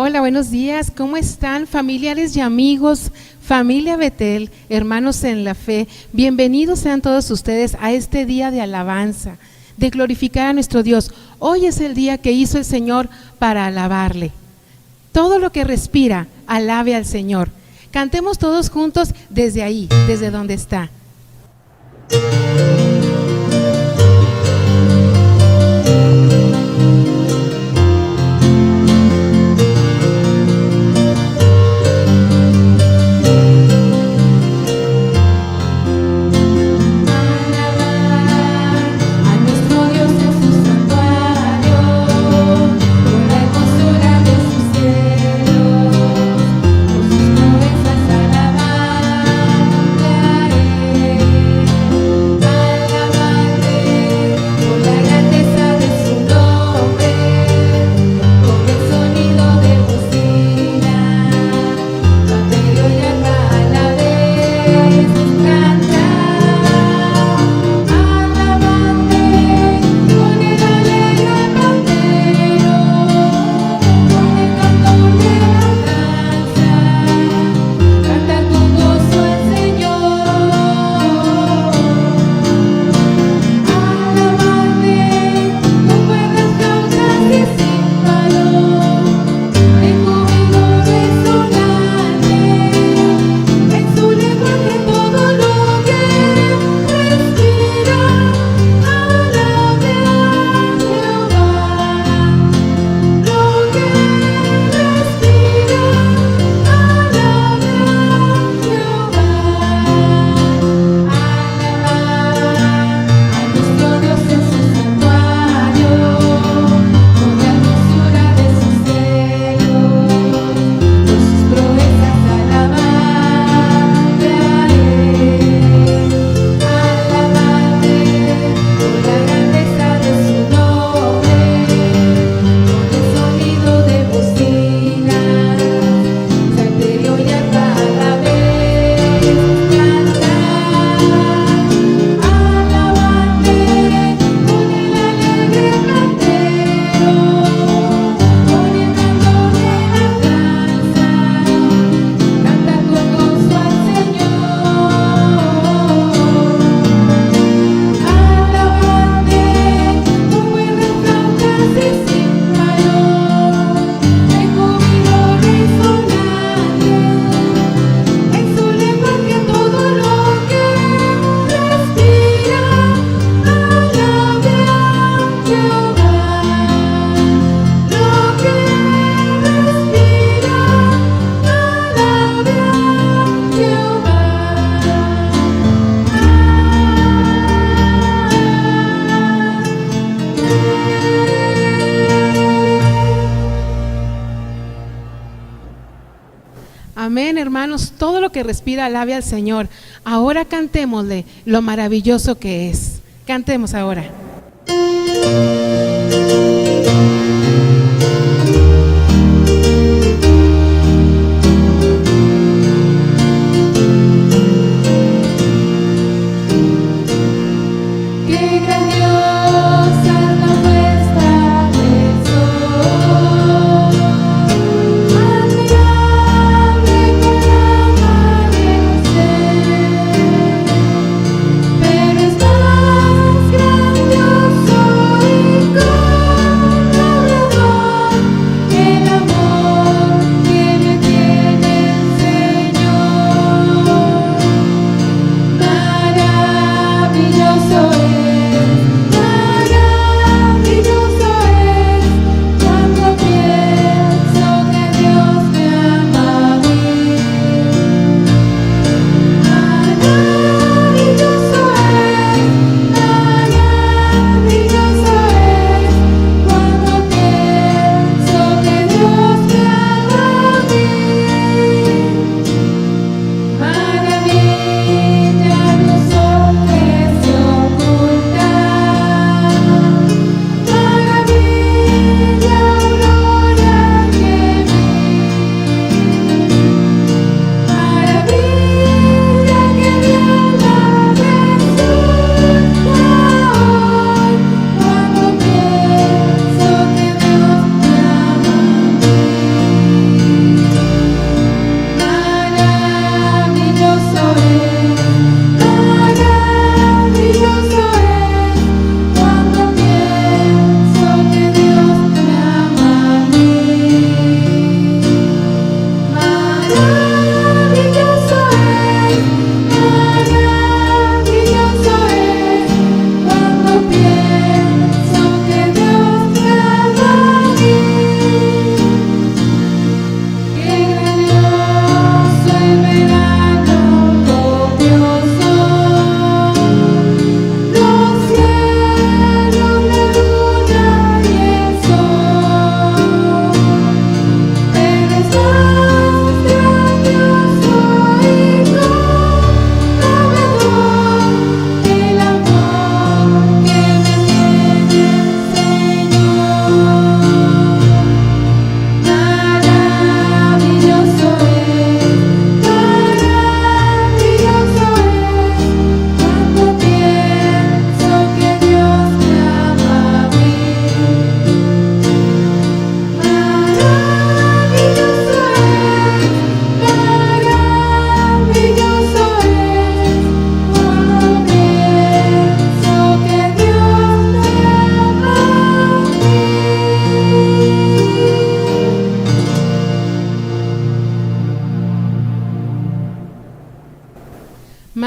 Hola, buenos días. ¿Cómo están, familiares y amigos? Familia Betel, hermanos en la fe, bienvenidos sean todos ustedes a este día de alabanza, de glorificar a nuestro Dios. Hoy es el día que hizo el Señor para alabarle. Todo lo que respira, alabe al Señor. Cantemos todos juntos desde ahí, desde donde está. Amén, hermanos, todo lo que respira alabe al Señor. Ahora cantémosle lo maravilloso que es. Cantemos ahora. Pero es más grandioso.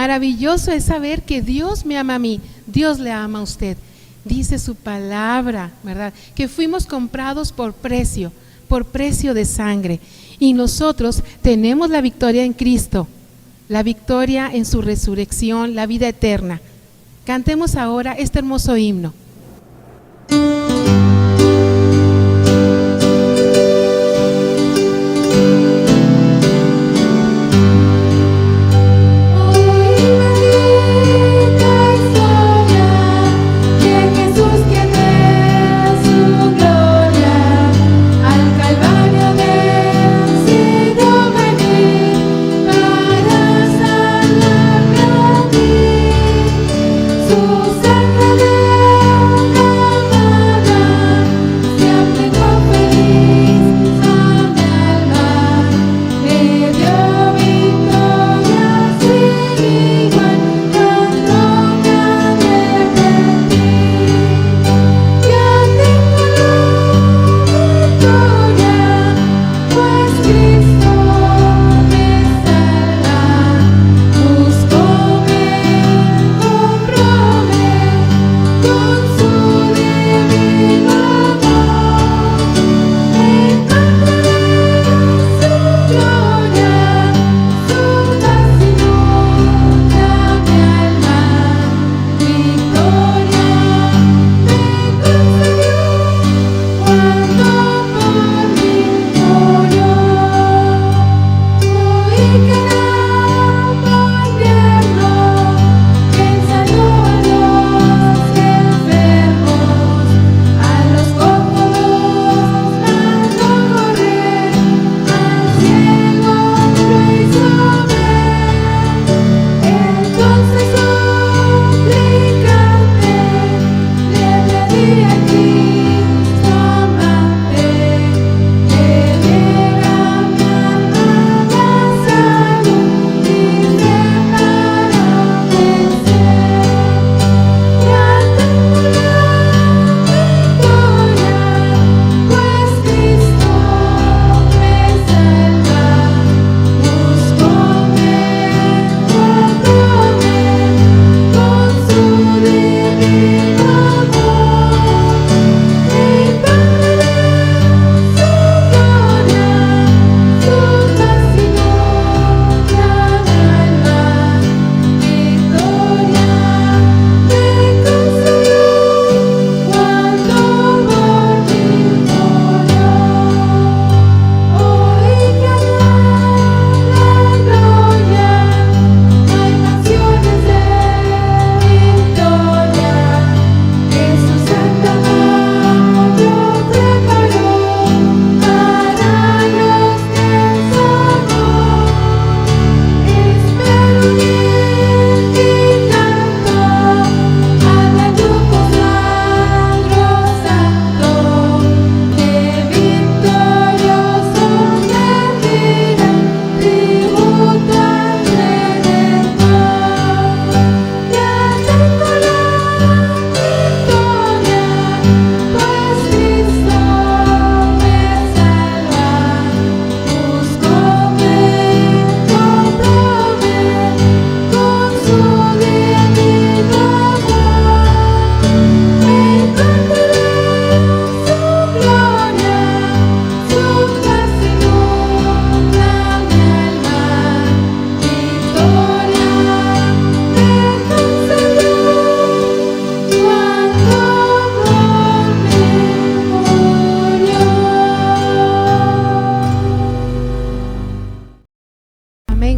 Maravilloso es saber que Dios me ama a mí, Dios le ama a usted. Dice su palabra, ¿verdad? Que fuimos comprados por precio de sangre. Y nosotros tenemos la victoria en Cristo, la victoria en su resurrección, la vida eterna. Cantemos ahora este hermoso himno.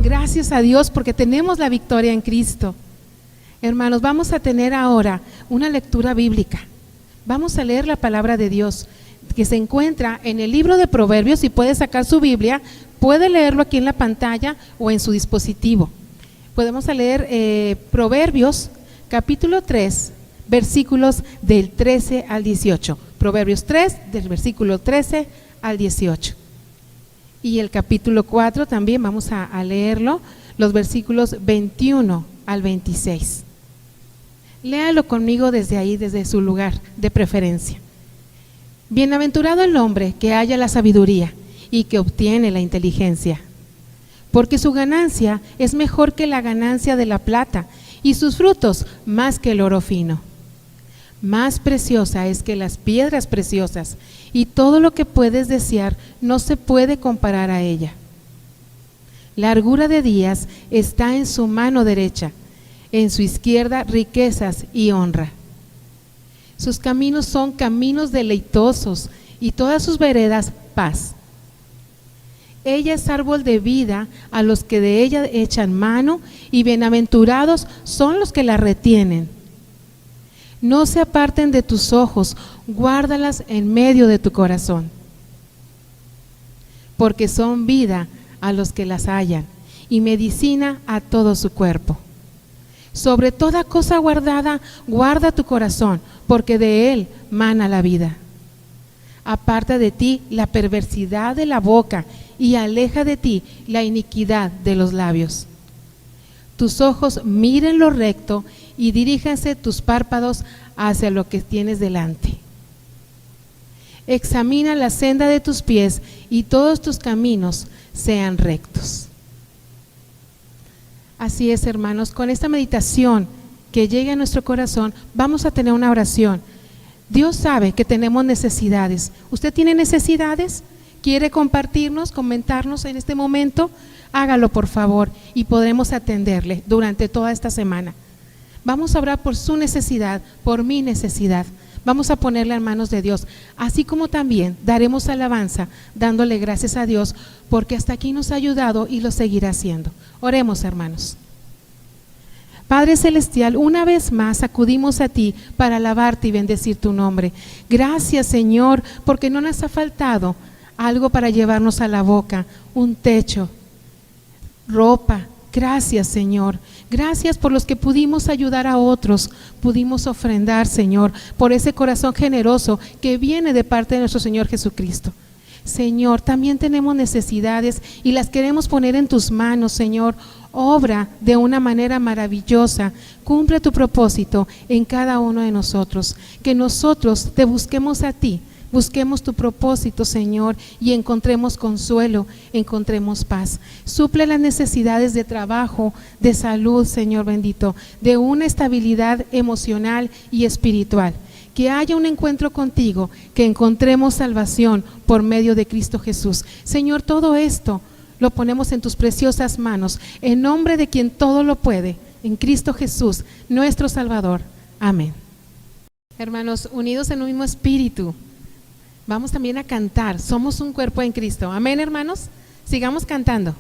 Gracias a Dios porque tenemos la victoria en Cristo. Hermanos, vamos a tener ahora una lectura bíblica. Vamos a leer la palabra de Dios que se encuentra en el libro de Proverbios. Si puede sacar su Biblia, puede leerlo aquí en la pantalla o en su dispositivo. Podemos leer Proverbios capítulo 3, versículos del 13 al 18. Proverbios 3, del versículo 13 al 18. Y el capítulo 4 también vamos a leerlo, los versículos 21 al 26. Léalo conmigo desde ahí, desde su lugar de preferencia. Bienaventurado el hombre que halla la sabiduría y que obtiene la inteligencia, porque su ganancia es mejor que la ganancia de la plata, y sus frutos más que el oro fino. Más preciosa es que las piedras preciosas, y todo lo que puedes desear no se puede comparar a ella. Largura de días está en su mano derecha, en su izquierda riquezas y honra. Sus caminos son caminos deleitosos, y todas sus veredas paz. Ella es árbol de vida a los que de ella echan mano, y bienaventurados son los que la retienen. No se aparten de tus ojos, guárdalas en medio de tu corazón, porque son vida a los que las hallan, y medicina a todo su cuerpo. Sobre toda cosa guardada, guarda tu corazón, porque de él mana la vida. Aparta de ti la perversidad de la boca, y aleja de ti la iniquidad de los labios. Tus ojos miren lo recto, y diríjanse tus párpados hacia lo que tienes delante. Examina la senda de tus pies, y todos tus caminos sean rectos. Así es, hermanos, con esta meditación que llegue a nuestro corazón, vamos a tener una oración. Dios sabe que tenemos necesidades. ¿Usted tiene necesidades? ¿Quiere compartirnos, comentarnos en este momento? Hágalo, por favor, y podremos atenderle durante toda esta semana. Vamos a orar por su necesidad, por mi necesidad. Vamos a ponerla en manos de Dios, así como también daremos alabanza, dándole gracias a Dios, porque hasta aquí nos ha ayudado y lo seguirá haciendo. Oremos, hermanos. Padre Celestial, una vez más acudimos a ti para alabarte y bendecir tu nombre. Gracias, Señor, porque no nos ha faltado algo para llevarnos a la boca, un techo, ropa. Gracias, Señor. Gracias por los que pudimos ayudar a otros, pudimos ofrendar, Señor, por ese corazón generoso que viene de parte de nuestro Señor Jesucristo. Señor, también tenemos necesidades y las queremos poner en tus manos, Señor. Obra de una manera maravillosa, cumple tu propósito en cada uno de nosotros, que nosotros te busquemos a ti. Busquemos tu propósito, Señor, y encontremos consuelo, encontremos paz. Suple las necesidades de trabajo, de salud, Señor bendito, de una estabilidad emocional y espiritual. Que haya un encuentro contigo, que encontremos salvación por medio de Cristo Jesús. Señor, todo esto lo ponemos en tus preciosas manos, en nombre de quien todo lo puede, en Cristo Jesús, nuestro Salvador. Amén. Hermanos, unidos en un mismo espíritu, vamos también a cantar. Somos un cuerpo en Cristo. Amén, hermanos. Sigamos cantando.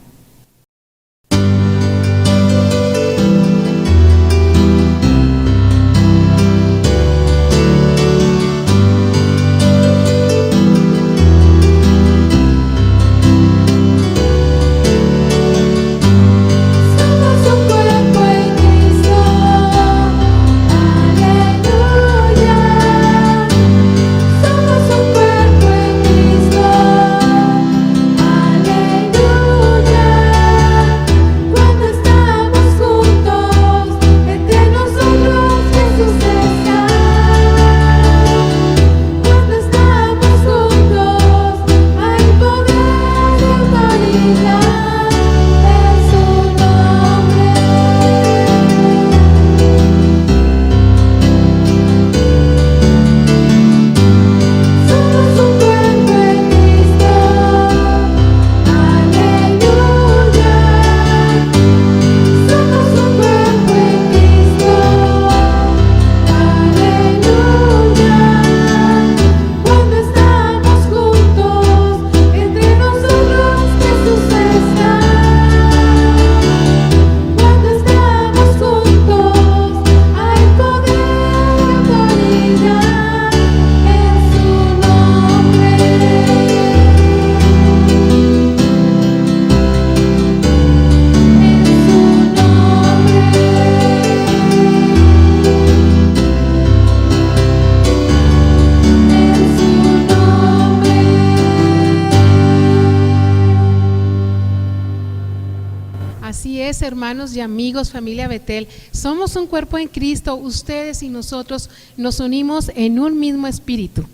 Hermanos y amigos, familia Betel, somos un cuerpo en Cristo. Ustedes y nosotros nos unimos en un mismo espíritu.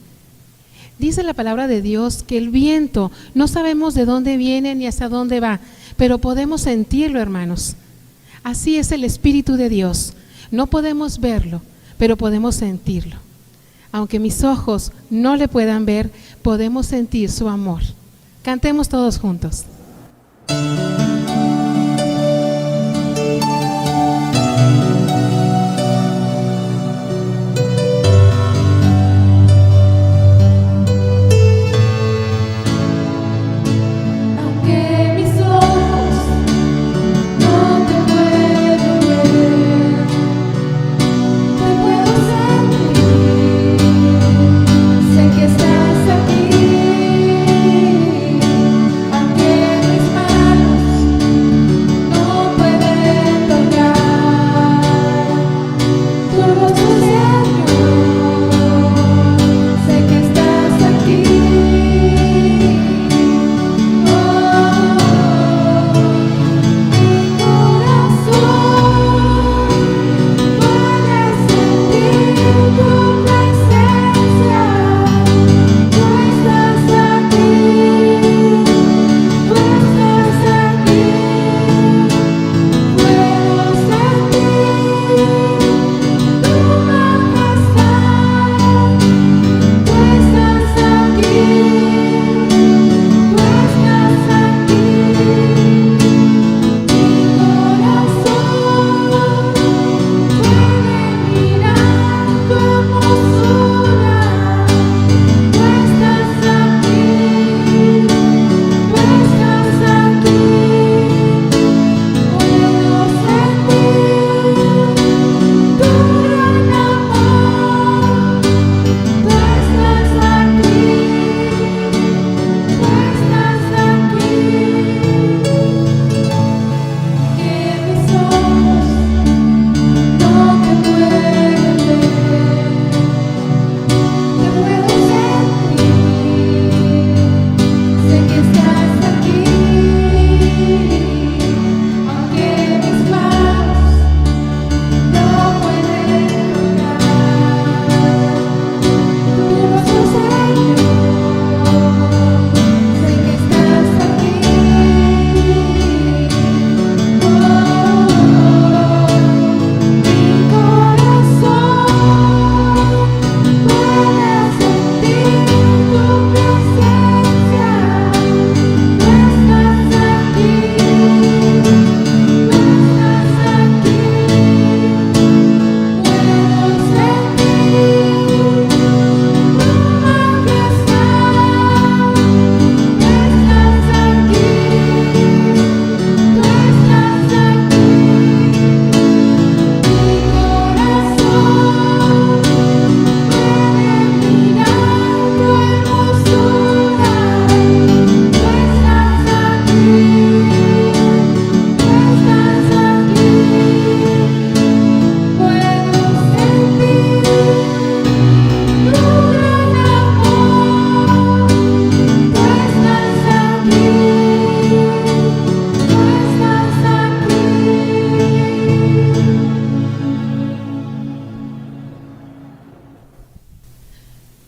Dice la palabra de Dios que el viento no sabemos de dónde viene ni hasta dónde va, pero podemos sentirlo, hermanos. Así es el Espíritu de Dios. No podemos verlo, pero podemos sentirlo. Aunque mis ojos no le puedan ver, podemos sentir su amor. Cantemos todos juntos.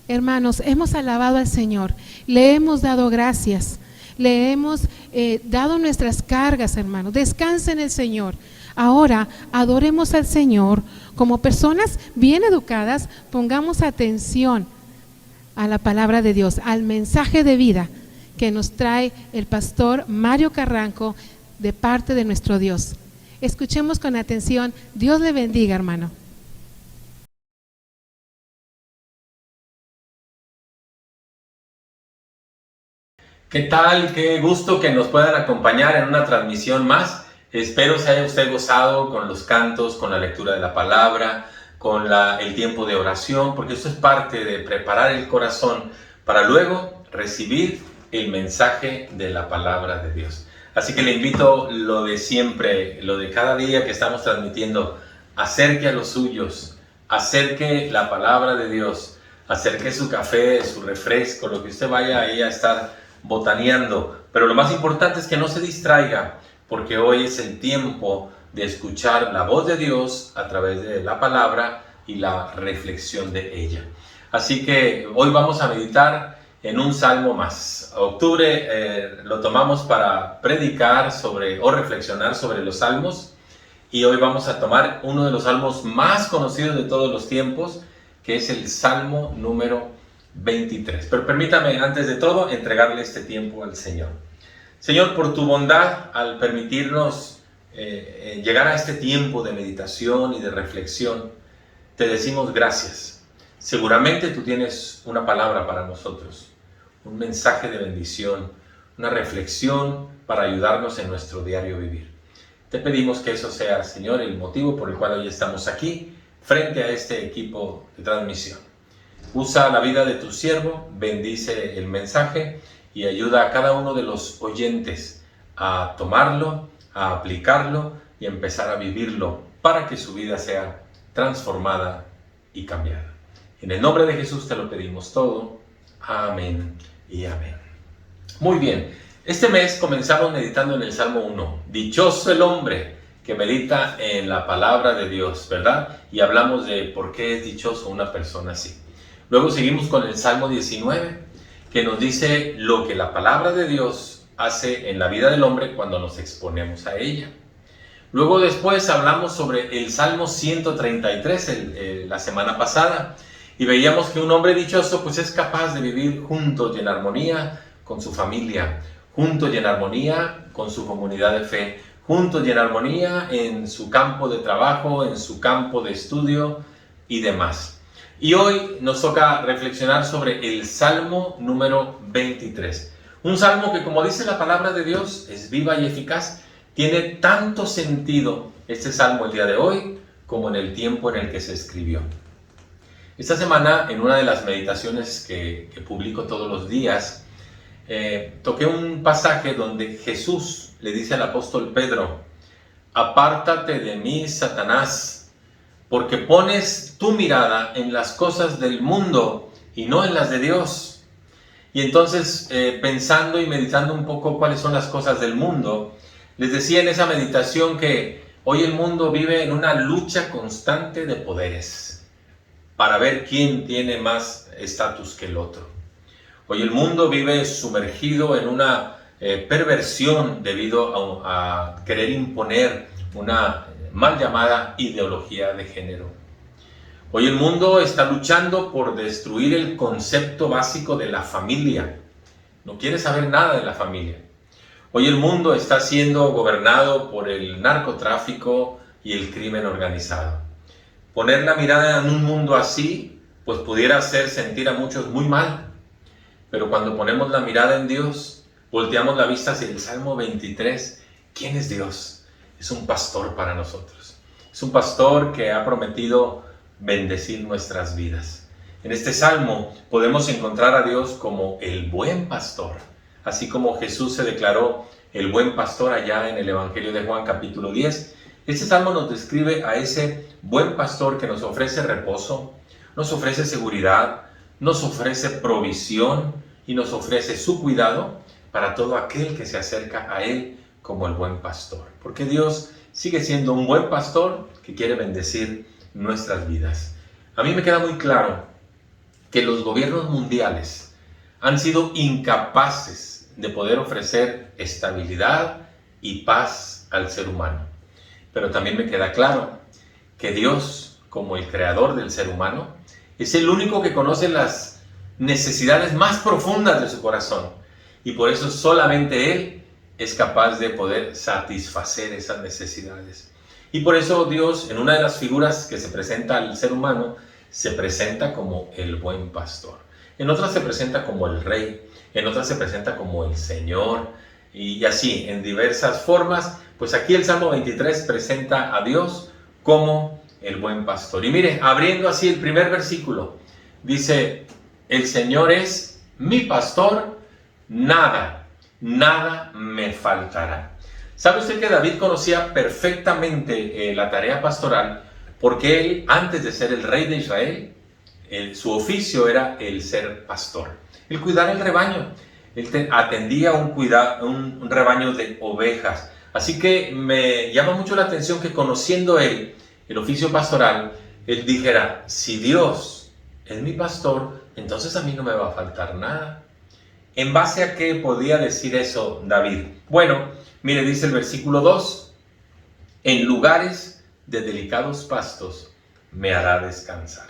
Hermanos, hemos alabado al Señor, le hemos dado gracias, le hemos dado nuestras cargas, hermanos. Descansa en el Señor. Ahora adoremos al Señor como personas bien educadas. Pongamos atención a la palabra de Dios, al mensaje de vida que nos trae el pastor Mario Carranco de parte de nuestro Dios. Escuchemos con atención. Dios le bendiga, hermano. ¿Qué tal? Qué gusto que nos puedan acompañar en una transmisión más. Espero se haya usted gozado con los cantos, con la lectura de la palabra, con el tiempo de oración, porque esto es parte de preparar el corazón para luego recibir el mensaje de la palabra de Dios. Así que le invito lo de siempre, lo de cada día que estamos transmitiendo. Acerque a los suyos, acerque la palabra de Dios, acerque su café, su refresco, lo que usted vaya ahí a estar botaneando, pero lo más importante es que no se distraiga, porque hoy es el tiempo de escuchar la voz de Dios a través de la palabra y la reflexión de ella. Así que hoy vamos a meditar en un salmo más. Octubre lo tomamos para predicar sobre o reflexionar sobre los salmos, y hoy vamos a tomar uno de los salmos más conocidos de todos los tiempos, que es el Salmo número 23. Pero permítame, antes de todo, entregarle este tiempo al Señor. Señor, por tu bondad, al permitirnos llegar a este tiempo de meditación y de reflexión, te decimos gracias. Seguramente tú tienes una palabra para nosotros, un mensaje de bendición, una reflexión para ayudarnos en nuestro diario vivir. Te pedimos que eso sea, Señor, el motivo por el cual hoy estamos aquí, frente a este equipo de transmisión. Usa la vida de tu siervo, bendice el mensaje y ayuda a cada uno de los oyentes a tomarlo, a aplicarlo y empezar a vivirlo para que su vida sea transformada y cambiada. En el nombre de Jesús te lo pedimos todo. Amén y amén. Muy bien, este mes comenzamos meditando en el Salmo 1. Dichoso el hombre que medita en la palabra de Dios, ¿verdad? Y hablamos de por qué es dichoso una persona así. Luego seguimos con el Salmo 19, que nos dice lo que la palabra de Dios hace en la vida del hombre cuando nos exponemos a ella. Luego después hablamos sobre el Salmo 133 la semana pasada, y veíamos que un hombre dichoso pues es capaz de vivir juntos y en armonía con su familia, juntos y en armonía con su comunidad de fe, juntos y en armonía en su campo de trabajo, en su campo de estudio y demás. Y hoy nos toca reflexionar sobre el Salmo número 23. Un salmo que, como dice la palabra de Dios, es viva y eficaz. Tiene tanto sentido este salmo el día de hoy como en el tiempo en el que se escribió. Esta semana, en una de las meditaciones que publico todos los días, toqué un pasaje donde Jesús le dice al apóstol Pedro: apártate de mí, Satanás, porque pones tu mirada en las cosas del mundo y no en las de Dios. Y entonces, pensando y meditando un poco cuáles son las cosas del mundo, les decía en esa meditación que hoy el mundo vive en una lucha constante de poderes para ver quién tiene más estatus que el otro. Hoy el mundo vive sumergido en una perversión debido a querer imponer una mal llamada ideología de género. Hoy el mundo está luchando por destruir el concepto básico de la familia. No quiere saber nada de la familia. Hoy el mundo está siendo gobernado por el narcotráfico y el crimen organizado. Poner la mirada en un mundo así, pues pudiera hacer sentir a muchos muy mal. Pero cuando ponemos la mirada en Dios, volteamos la vista hacia el Salmo 23. ¿Quién es Dios? Es un pastor para nosotros. Es un pastor que ha prometido bendecir nuestras vidas. En este salmo podemos encontrar a Dios como el buen pastor, así como Jesús se declaró el buen pastor allá en el Evangelio de Juan capítulo 10. Este salmo nos describe a ese buen pastor que nos ofrece reposo, nos ofrece seguridad, nos ofrece provisión y nos ofrece su cuidado para todo aquel que se acerca a Él como el buen pastor. Porque Dios sigue siendo un buen pastor que quiere bendecir nuestras vidas. A mí me queda muy claro que los gobiernos mundiales han sido incapaces de poder ofrecer estabilidad y paz al ser humano. Pero también me queda claro que Dios, como el creador del ser humano, es el único que conoce las necesidades más profundas de su corazón. Y por eso solamente Él es capaz de poder satisfacer esas necesidades. Y por eso Dios, en una de las figuras que se presenta al ser humano, se presenta como el buen pastor. En otras se presenta como el rey, en otras se presenta como el Señor, y así, en diversas formas. Pues aquí el Salmo 23 presenta a Dios como el buen pastor. Y mire, abriendo así el primer versículo, dice: el Señor es mi pastor, nada me faltará. ¿Sabe usted que David conocía perfectamente la tarea pastoral? Porque él, antes de ser el rey de Israel, su oficio era el ser pastor, el cuidar el rebaño. Él atendía un rebaño de ovejas. Así que me llama mucho la atención que, conociendo él el oficio pastoral, él dijera: si Dios es mi pastor, entonces a mí no me va a faltar nada. ¿En base a qué podía decir eso David? Bueno, mire, dice el versículo 2, en lugares de delicados pastos me hará descansar.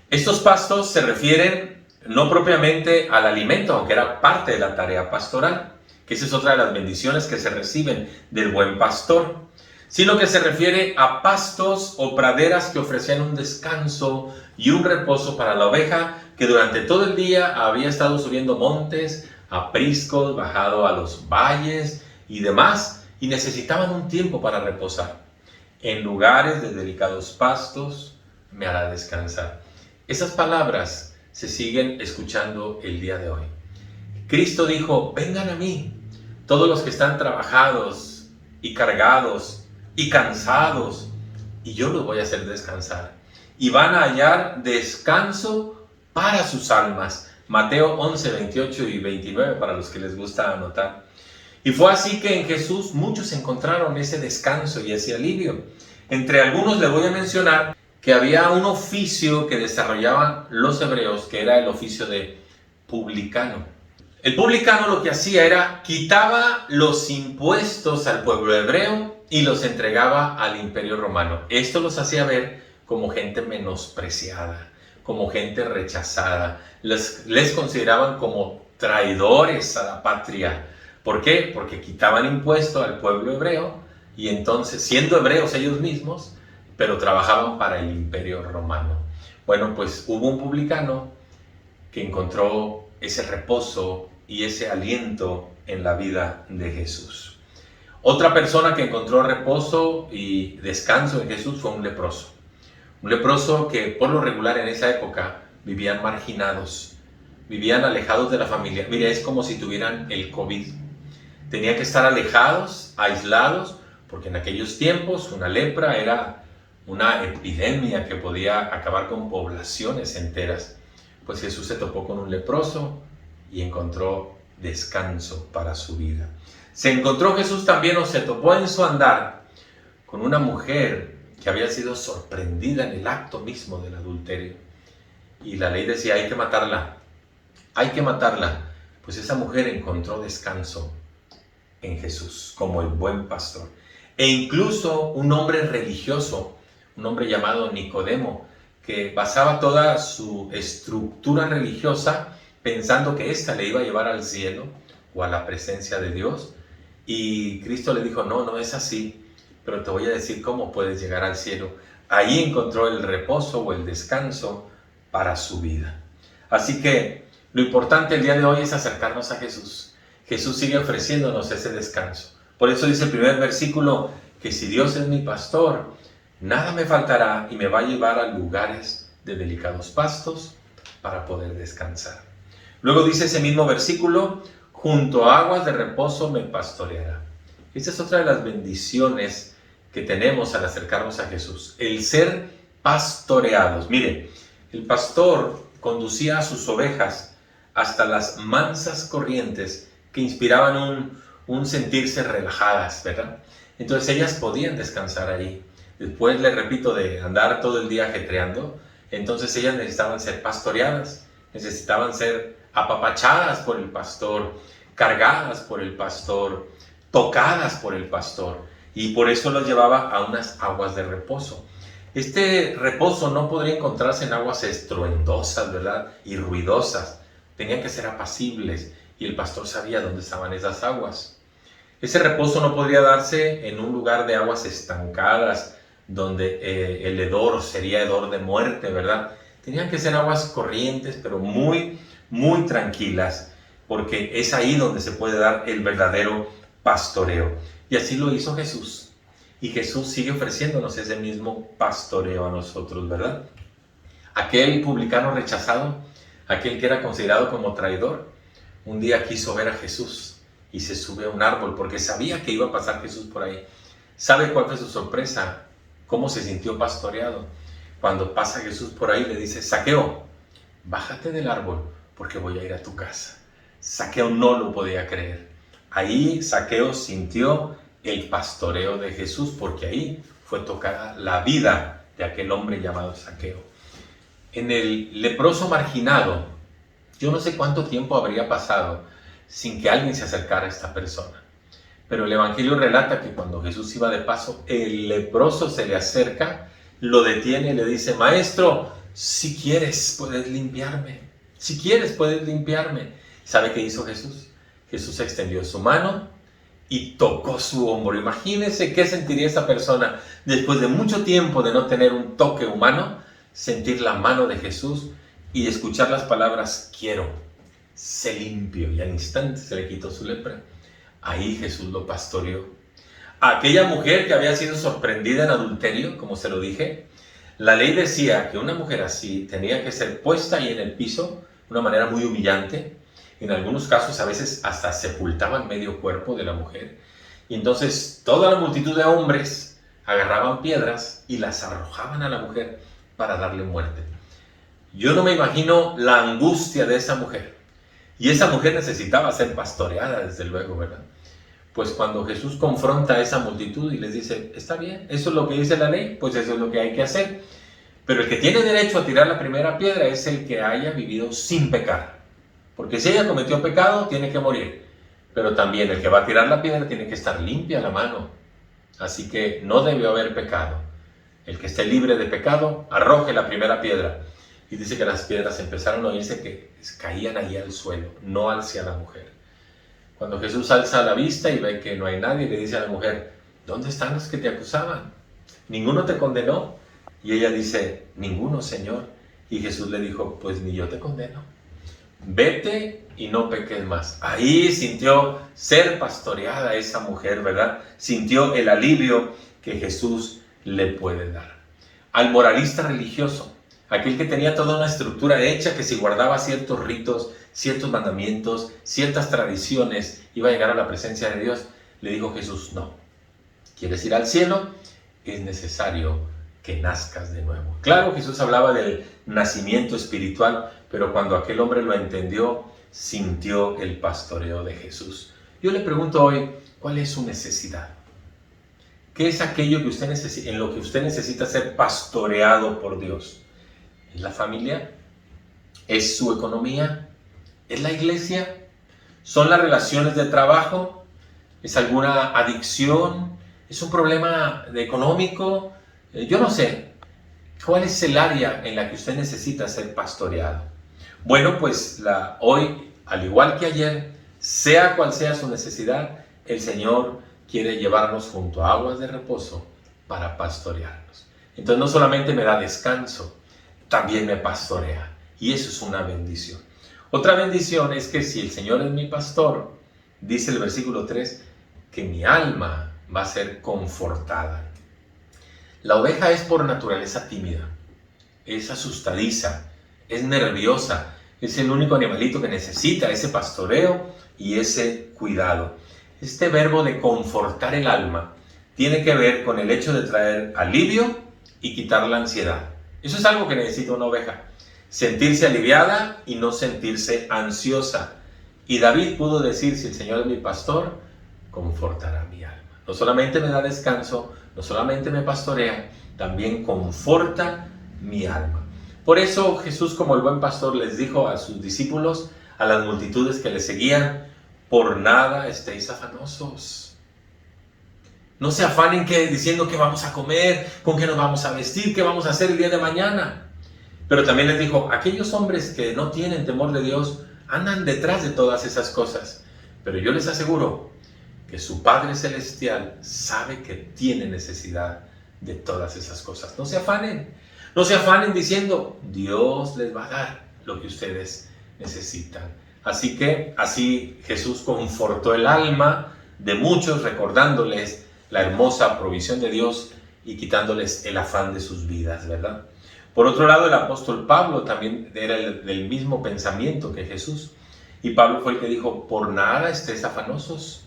Estos pastos se refieren no propiamente al alimento, aunque era parte de la tarea pastoral, que esa es otra de las bendiciones que se reciben del buen pastor, sino que se refiere a pastos o praderas que ofrecían un descanso y un reposo para la oveja que durante todo el día había estado subiendo montes, apriscos, bajado a los valles y demás, y necesitaban un tiempo para reposar. En lugares de delicados pastos me hará descansar. Esas palabras se siguen escuchando el día de hoy. Cristo dijo, vengan a mí, todos los que están trabajados y cargados y cansados, y yo los voy a hacer descansar. Y van a hallar descanso para sus almas. Mateo 11, 28 y 29, para los que les gusta anotar. Y fue así que en Jesús muchos encontraron ese descanso y ese alivio. Entre algunos les voy a mencionar que había un oficio que desarrollaban los hebreos, que era el oficio de publicano. El publicano lo que hacía era quitaba los impuestos al pueblo hebreo y los entregaba al imperio romano. Esto los hacía ver como gente menospreciada, como gente rechazada. Les consideraban como traidores a la patria. ¿Por qué? Porque quitaban impuesto al pueblo hebreo y entonces, siendo hebreos ellos mismos, pero trabajaban para el imperio romano. Bueno, pues hubo un publicano que encontró ese reposo y ese aliento en la vida de Jesús. Otra persona que encontró reposo y descanso en Jesús fue un leproso. Un leproso que por lo regular en esa época vivían marginados, vivían alejados de la familia. Mire, es como si tuvieran el COVID. Tenían que estar alejados, aislados, porque en aquellos tiempos una lepra era una epidemia que podía acabar con poblaciones enteras. Pues Jesús se topó con un leproso y encontró descanso para su vida. Se encontró Jesús también, o se topó en su andar, con una mujer que había sido sorprendida en el acto mismo del adulterio. Y la ley decía, hay que matarla, hay que matarla. Pues esa mujer encontró descanso en Jesús, como el buen pastor. E incluso un hombre religioso, un hombre llamado Nicodemo, que basaba toda su estructura religiosa pensando que ésta le iba a llevar al cielo o a la presencia de Dios. Y Cristo le dijo, no, no es así, pero te voy a decir cómo puedes llegar al cielo. Ahí encontró el reposo o el descanso para su vida. Así que lo importante el día de hoy es acercarnos a Jesús. Jesús sigue ofreciéndonos ese descanso. Por eso dice el primer versículo, que si Dios es mi pastor, nada me faltará y me va a llevar a lugares de delicados pastos para poder descansar. Luego dice ese mismo versículo, junto a aguas de reposo me pastoreará. Esta es otra de las bendiciones que tenemos al acercarnos a Jesús, el ser pastoreados. Mire, el pastor conducía a sus ovejas hasta las mansas corrientes que inspiraban un sentirse relajadas, ¿verdad? Entonces ellas podían descansar allí. Después, les repito, de andar todo el día ajetreando, entonces ellas necesitaban ser pastoreadas, necesitaban ser apapachadas por el pastor, cargadas por el pastor, tocadas por el pastor, y por eso los llevaba a unas aguas de reposo. Este reposo no podría encontrarse en aguas estruendosas, ¿verdad? Y ruidosas. Tenían que ser apacibles, y el pastor sabía dónde estaban esas aguas. Ese reposo no podría darse en un lugar de aguas estancadas, donde el hedor sería hedor de muerte, ¿verdad? Tenían que ser aguas corrientes, pero muy, muy tranquilas, porque es ahí donde se puede dar el verdadero pastoreo. Y así lo hizo Jesús. Y Jesús sigue ofreciéndonos ese mismo pastoreo a nosotros, ¿verdad? Aquel publicano rechazado, aquel que era considerado como traidor, un día quiso ver a Jesús y se sube a un árbol porque sabía que iba a pasar Jesús por ahí. ¿Sabe cuál fue su sorpresa? ¿Cómo se sintió pastoreado? Cuando pasa Jesús por ahí le dice, Zaqueo, bájate del árbol porque voy a ir a tu casa. Zaqueo no lo podía creer. Ahí Zaqueo sintió el pastoreo de Jesús porque ahí fue tocada la vida de aquel hombre llamado Zaqueo. En el leproso marginado, yo no sé cuánto tiempo habría pasado sin que alguien se acercara a esta persona. Pero el Evangelio relata que cuando Jesús iba de paso, el leproso se le acerca, lo detiene y le dice: Maestro, si quieres puedes limpiarme. Si quieres puedes limpiarme. ¿Sabe qué hizo Jesús? Jesús extendió su mano y tocó su hombro. Imagínense qué sentiría esa persona después de mucho tiempo de no tener un toque humano, sentir la mano de Jesús y escuchar las palabras: quiero, sé limpio. Y al instante se le quitó su lepra. Ahí Jesús lo pastoreó. A aquella mujer que había sido sorprendida en adulterio, como se lo dije, la ley decía que una mujer así tenía que ser puesta ahí en el piso de una manera muy humillante. En algunos casos a veces hasta sepultaban medio cuerpo de la mujer. Y entonces toda la multitud de hombres agarraban piedras y las arrojaban a la mujer para darle muerte. Yo no me imagino la angustia de esa mujer. Y esa mujer necesitaba ser pastoreada, desde luego, ¿verdad? Pues cuando Jesús confronta a esa multitud y les dice: está bien, eso es lo que dice la ley, pues eso es lo que hay que hacer. Pero el que tiene derecho a tirar la primera piedra es el que haya vivido sin pecar. Porque si ella cometió pecado, tiene que morir. Pero también el que va a tirar la piedra tiene que estar limpia la mano. Así que no debió haber pecado. El que esté libre de pecado, arroje la primera piedra. Y dice que las piedras empezaron a oírse que caían ahí al suelo, no hacia la mujer. Cuando Jesús alza la vista y ve que no hay nadie, le dice a la mujer: ¿dónde están los que te acusaban? ¿Ninguno te condenó? Y ella dice: ninguno, Señor. Y Jesús le dijo: pues ni yo te condeno. Vete y no peques más. Ahí sintió ser pastoreada esa mujer, ¿verdad? Sintió el alivio que Jesús le puede dar. Al moralista religioso, aquel que tenía toda una estructura hecha, que si guardaba ciertos ritos, ciertos mandamientos, ciertas tradiciones, iba a llegar a la presencia de Dios, le dijo Jesús: no. ¿Quieres ir al cielo? Es necesario que nazcas de nuevo. Claro, Jesús hablaba del nacimiento espiritual, pero cuando aquel hombre lo entendió, sintió el pastoreo de Jesús. Yo le pregunto hoy: ¿cuál es su necesidad? ¿Qué es aquello que usted en lo que usted necesita ser pastoreado por Dios? ¿Es la familia? ¿Es su economía? ¿Es la iglesia? ¿Son las relaciones de trabajo? ¿Es alguna adicción? ¿Es un problema económico? Yo no sé. ¿Cuál es el área en la que usted necesita ser pastoreado? Bueno, pues hoy, al igual que ayer, sea cual sea su necesidad, el Señor quiere llevarnos junto a aguas de reposo para pastorearnos. Entonces no solamente me da descanso, también me pastorea. Y eso es una bendición. Otra bendición es que si el Señor es mi pastor, dice el versículo 3, que mi alma va a ser confortada. La oveja es por naturaleza tímida, es asustadiza, es nerviosa, es el único animalito que necesita ese pastoreo y ese cuidado. Este verbo de confortar el alma tiene que ver con el hecho de traer alivio y quitar la ansiedad. Eso es algo que necesita una oveja. Sentirse aliviada y no sentirse ansiosa. Y David pudo decir: si el Señor es mi pastor, confortará mi alma. No solamente me da descanso, no solamente me pastorea, también conforta mi alma. Por eso Jesús, como el buen pastor, les dijo a sus discípulos, a las multitudes que le seguían: por nada estéis afanosos. No se afanen diciendo qué vamos a comer, con qué nos vamos a vestir, qué vamos a hacer el día de mañana. Pero también les dijo: aquellos hombres que no tienen temor de Dios andan detrás de todas esas cosas. Pero yo les aseguro que su Padre Celestial sabe que tiene necesidad de todas esas cosas. No se afanen. No se afanen diciendo: Dios les va a dar lo que ustedes necesitan. Así que así Jesús confortó el alma de muchos, recordándoles la hermosa provisión de Dios y quitándoles el afán de sus vidas, ¿verdad? Por otro lado, el apóstol Pablo también era del mismo pensamiento que Jesús. Y Pablo fue el que dijo: por nada estés afanosos,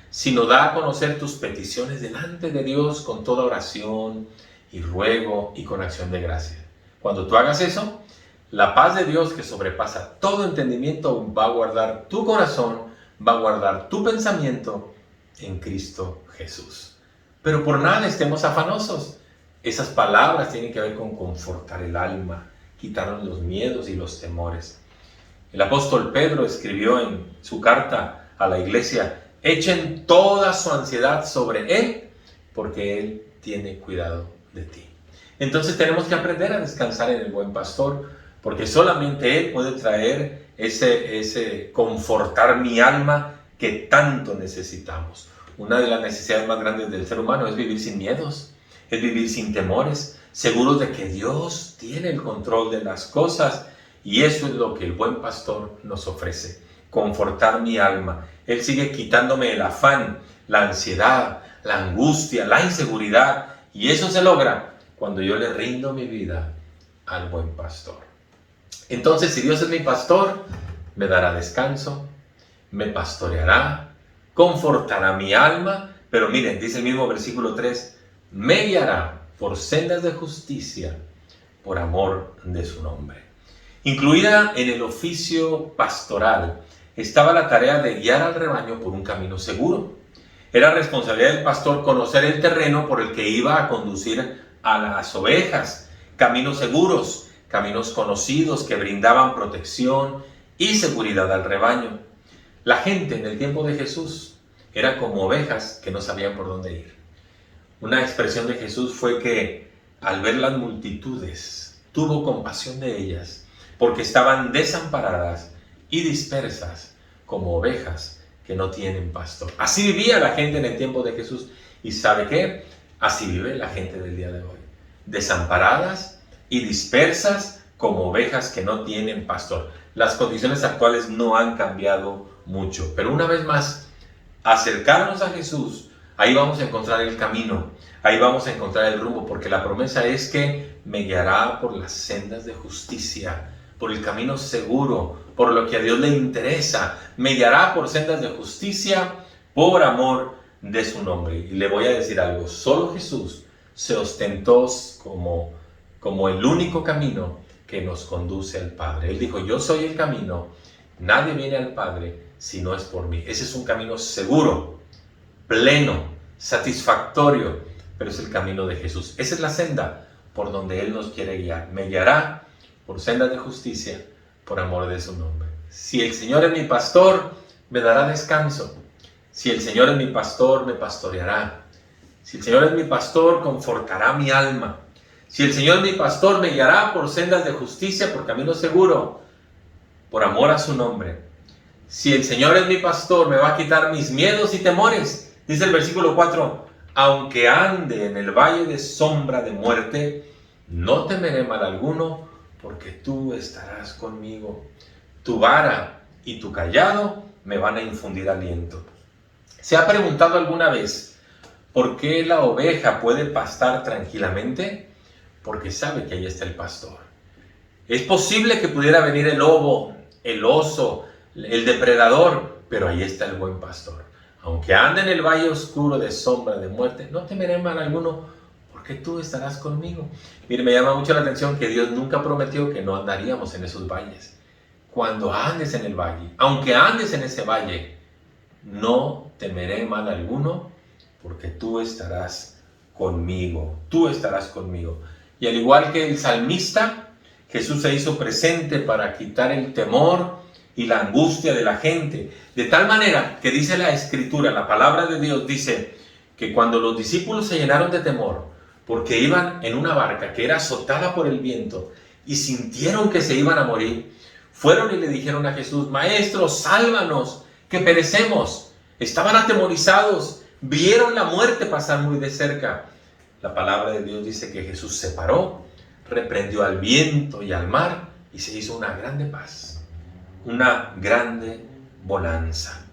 sino da a conocer tus peticiones delante de Dios con toda oración y ruego y con acción de gracia. Cuando tú hagas eso, la paz de Dios, que sobrepasa todo entendimiento, va a guardar tu corazón, va a guardar tu pensamiento en Cristo Jesús. Pero por nada estemos afanosos. Esas palabras tienen que ver con confortar el alma, quitarnos los miedos y los temores. El apóstol Pedro escribió en su carta a la iglesia: echen toda su ansiedad sobre Él, porque Él tiene cuidado de ti. Entonces tenemos que aprender a descansar en el buen pastor, porque solamente Él puede traer ese confortar mi alma que tanto necesitamos. Una de las necesidades más grandes del ser humano es vivir sin miedos, es vivir sin temores, seguros de que Dios tiene el control de las cosas, y eso es lo que el buen pastor nos ofrece: confortar mi alma. Él sigue quitándome el afán, la ansiedad, la angustia, la inseguridad, y eso se logra cuando yo le rindo mi vida al buen pastor. Entonces, si Dios es mi pastor, me dará descanso, me pastoreará, confortará mi alma, pero miren, dice el mismo versículo 3, me guiará por sendas de justicia por amor de su nombre. Incluida en el oficio pastoral estaba la tarea de guiar al rebaño por un camino seguro. Era responsabilidad del pastor conocer el terreno por el que iba a conducir a las ovejas, caminos seguros, caminos conocidos que brindaban protección y seguridad al rebaño. La gente en el tiempo de Jesús era como ovejas que no sabían por dónde ir. Una expresión de Jesús fue que al ver las multitudes tuvo compasión de ellas, porque estaban desamparadas y dispersas como ovejas que no tienen pastor. Así vivía la gente en el tiempo de Jesús. ¿Y sabe qué? Así vive la gente del día de hoy. Desamparadas y dispersas como ovejas que no tienen pastor. Las condiciones actuales no han cambiado mucho. Pero una vez más, acercarnos a Jesús, ahí vamos a encontrar el camino, ahí vamos a encontrar el rumbo, porque la promesa es que me guiará por las sendas de justicia, por el camino seguro, por lo que a Dios le interesa. Me guiará por sendas de justicia, por amor de su nombre. Y le voy a decir algo: solo Jesús se ostentó como el único camino que nos conduce al Padre. Él dijo: yo soy el camino, nadie viene al Padre si no es por mí. Ese es un camino seguro, pleno, satisfactorio, pero es el camino de Jesús. Esa es la senda por donde Él nos quiere guiar. Me guiará por sendas de justicia, por amor de su nombre. Si el Señor es mi pastor, me dará descanso. Si el Señor es mi pastor, me pastoreará. Si el Señor es mi pastor, confortará mi alma. Si el Señor es mi pastor, me guiará por sendas de justicia, por camino seguro, por amor a su nombre. Si el Señor es mi pastor, me va a quitar mis miedos y temores. Dice el versículo 4, aunque ande en el valle de sombra de muerte, no temeré mal alguno, porque tú estarás conmigo. Tu vara y tu cayado me van a infundir aliento. ¿Se ha preguntado alguna vez por qué la oveja puede pastar tranquilamente? Porque sabe que ahí está el pastor. Es posible que pudiera venir el lobo, el oso, el depredador, pero ahí está el buen pastor. Aunque ande en el valle oscuro de sombra de muerte, no temeré mal alguno, porque tú estarás conmigo. Mire, me llama mucho la atención que Dios nunca prometió que no andaríamos en esos valles. Cuando andes en el valle, aunque andes en ese valle, no temeré mal alguno, porque tú estarás conmigo. Tú estarás conmigo. Y al igual que el salmista, Jesús se hizo presente para quitar el temor y la angustia de la gente. De tal manera que dice la Escritura, la palabra de Dios dice que cuando los discípulos se llenaron de temor, porque iban en una barca que era azotada por el viento y sintieron que se iban a morir, fueron y le dijeron a Jesús: Maestro, sálvanos, que perecemos. Estaban atemorizados, vieron la muerte pasar muy de cerca. La palabra de Dios dice que Jesús se paró, reprendió al viento y al mar y se hizo una grande paz, una grande bonanza.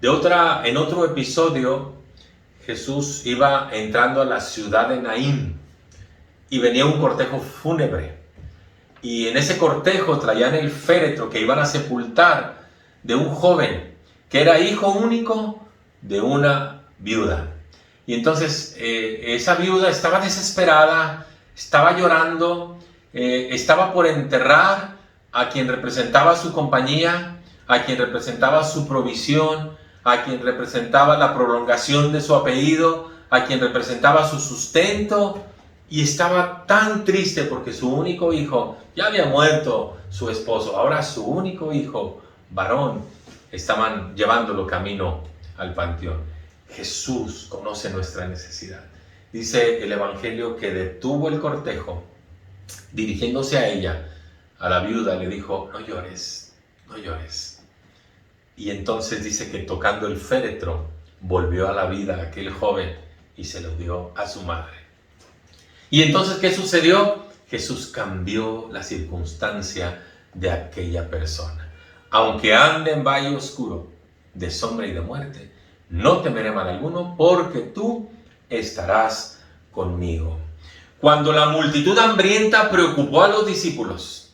En otro episodio, Jesús iba entrando a la ciudad de Naín y venía un cortejo fúnebre. Y en ese cortejo traían el féretro que iban a sepultar de un joven que era hijo único de una viuda. Y entonces esa viuda estaba desesperada, estaba llorando, estaba por enterrar a quien representaba su compañía, a quien representaba su provisión, a quien representaba la prolongación de su apellido, a quien representaba su sustento. y estaba tan triste porque su único hijo, ya había muerto su esposo, ahora su único hijo, varón, estaban llevándolo camino al panteón. Jesús conoce nuestra necesidad. Dice el Evangelio que detuvo el cortejo, dirigiéndose a ella, a la viuda, le dijo: no llores, no llores. Y entonces dice que tocando el féretro, volvió a la vida aquel joven y se lo dio a su madre. Y entonces, ¿qué sucedió? Jesús cambió la circunstancia de aquella persona. Aunque ande en valle oscuro, de sombra y de muerte, no temeré mal alguno, porque tú estarás conmigo. Cuando la multitud hambrienta preocupó a los discípulos,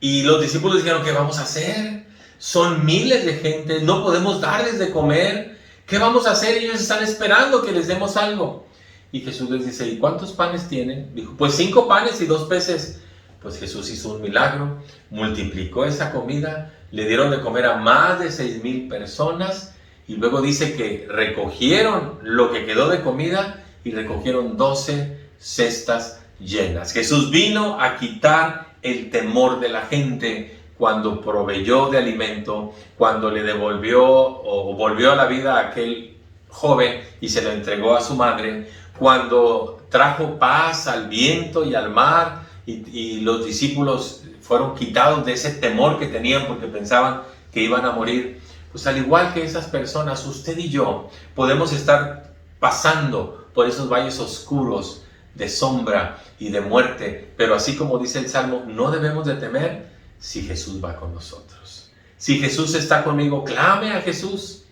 y los discípulos dijeron: ¿qué vamos a hacer? Son miles de gente, no podemos darles de comer. ¿Qué vamos a hacer? Ellos están esperando que les demos algo. Y Jesús les dice: ¿y cuántos panes tienen? Dijo: pues 5 panes y 2 peces. Pues Jesús hizo un milagro, multiplicó esa comida, le dieron de comer a más de 6,000 personas, y luego dice que recogieron lo que quedó de comida y recogieron 12 cestas llenas. Jesús vino a quitar el temor de la gente cuando proveyó de alimento, cuando le devolvió o volvió a la vida a aquel joven y se lo entregó a su madre, cuando trajo paz al viento y al mar, y los discípulos fueron quitados de ese temor que tenían porque pensaban que iban a morir. Pues al igual que esas personas, usted y yo podemos estar pasando por esos valles oscuros de sombra y de muerte, pero así como dice el Salmo, no debemos de temer si Jesús va con nosotros. Si Jesús está conmigo, clame a Jesús,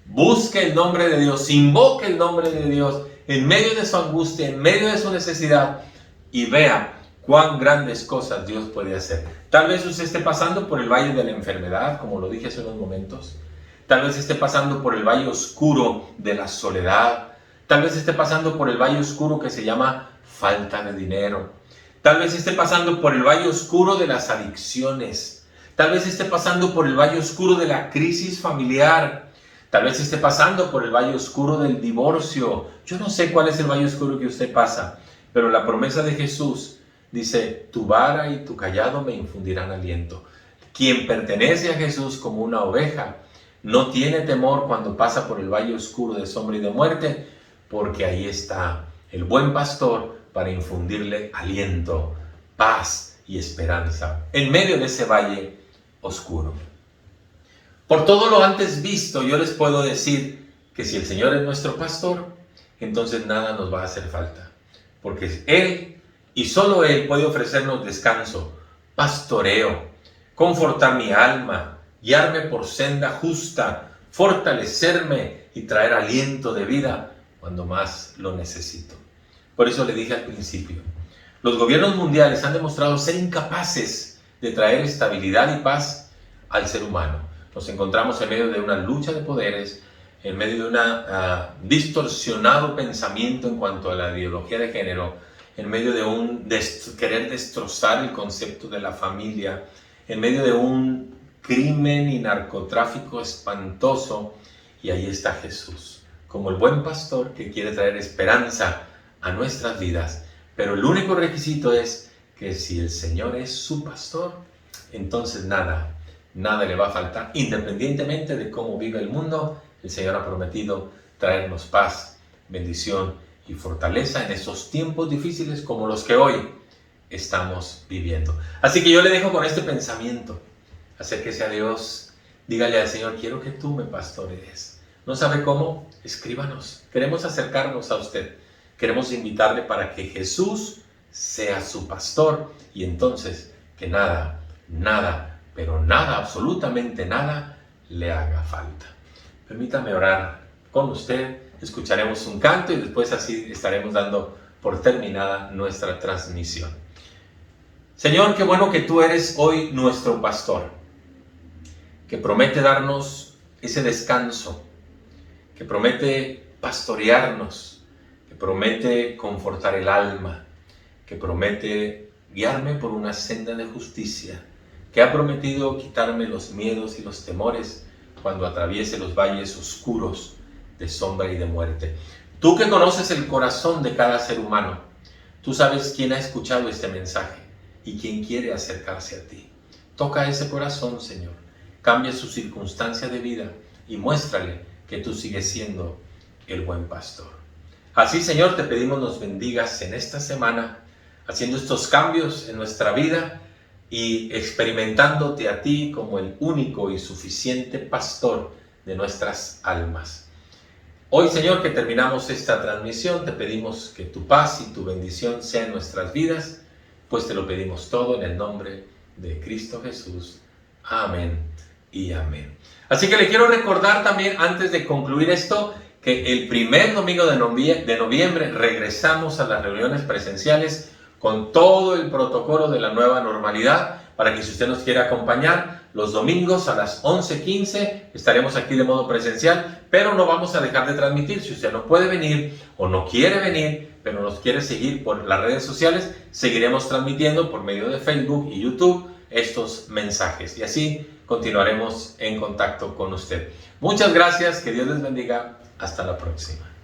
busque el nombre de Dios, invoque el nombre de Dios en medio de su angustia, en medio de su necesidad, y vea cuán grandes cosas Dios puede hacer. Tal vez usted esté pasando por el valle de la enfermedad, como lo dije hace unos momentos. Tal vez esté pasando por el valle oscuro de la soledad. Tal vez esté pasando por el valle oscuro que se llama falta de dinero. Tal vez esté pasando por el valle oscuro de las adicciones. Tal vez esté pasando por el valle oscuro de la crisis familiar. Tal vez esté pasando por el valle oscuro del divorcio. Yo no sé cuál es el valle oscuro que usted pasa, pero la promesa de Jesús dice: tu vara y tu cayado me infundirán aliento. Quien pertenece a Jesús como una oveja no tiene temor cuando pasa por el valle oscuro de sombra y de muerte, porque ahí está el buen pastor para infundirle aliento, paz y esperanza en medio de ese valle oscuro. Por todo lo antes visto, yo les puedo decir que si el Señor es nuestro pastor, entonces nada nos va a hacer falta, porque Él y solo Él puede ofrecernos descanso, pastoreo, confortar mi alma, guiarme por senda justa, fortalecerme y traer aliento de vida cuando más lo necesito. Por eso le dije al principio, los gobiernos mundiales han demostrado ser incapaces de traer estabilidad y paz al ser humano. Nos encontramos en medio de una lucha de poderes, en medio de un distorsionado pensamiento en cuanto a la ideología de género, en medio de un querer destrozar el concepto de la familia, en medio de un crimen y narcotráfico espantoso. Y ahí está Jesús, como el buen pastor que quiere traer esperanza a nuestras vidas. Pero el único requisito es que si el Señor es su pastor, entonces nada le va a faltar. Independientemente de cómo vive el mundo, el Señor ha prometido traernos paz, bendición y fortaleza en esos tiempos difíciles como los que hoy estamos viviendo. Así que yo le dejo con este pensamiento: acérquese a Dios, dígale al Señor: quiero que tú me pastorees. ¿No sabe cómo? Escríbanos. Queremos acercarnos a usted. Queremos invitarle para que Jesús sea su pastor, y entonces que nada, pero nada, absolutamente nada, le haga falta. Permítame orar con usted. Escucharemos un canto y después así estaremos dando por terminada nuestra transmisión. Señor, qué bueno que tú eres hoy nuestro pastor, que promete darnos ese descanso, que promete pastorearnos, que promete confortar el alma, que promete guiarme por una senda de justicia, que ha prometido quitarme los miedos y los temores cuando atraviese los valles oscuros de sombra y de muerte. Tú que conoces el corazón de cada ser humano, Tú sabes quién ha escuchado este mensaje y quién quiere acercarse a ti. Toca ese corazón, Señor. Cambia su circunstancia de vida y muéstrale que tú sigues siendo el buen pastor. Así, Señor, te pedimos nos bendigas en esta semana, haciendo estos cambios en nuestra vida y experimentándote a ti como el único y suficiente pastor de nuestras almas. Hoy, Señor, que terminamos esta transmisión, te pedimos que tu paz y tu bendición sean en nuestras vidas, pues te lo pedimos todo en el nombre de Cristo Jesús. Amén y amén. Así que le quiero recordar también, antes de concluir esto, que el primer domingo de noviembre regresamos a las reuniones presenciales con todo el protocolo de la nueva normalidad, para que si usted nos quiere acompañar, los domingos a las 11:15 estaremos aquí de modo presencial, pero no vamos a dejar de transmitir. Si usted no puede venir o no quiere venir, pero nos quiere seguir por las redes sociales, seguiremos transmitiendo por medio de Facebook y YouTube estos mensajes y así continuaremos en contacto con usted. Muchas gracias, que Dios les bendiga, hasta la próxima.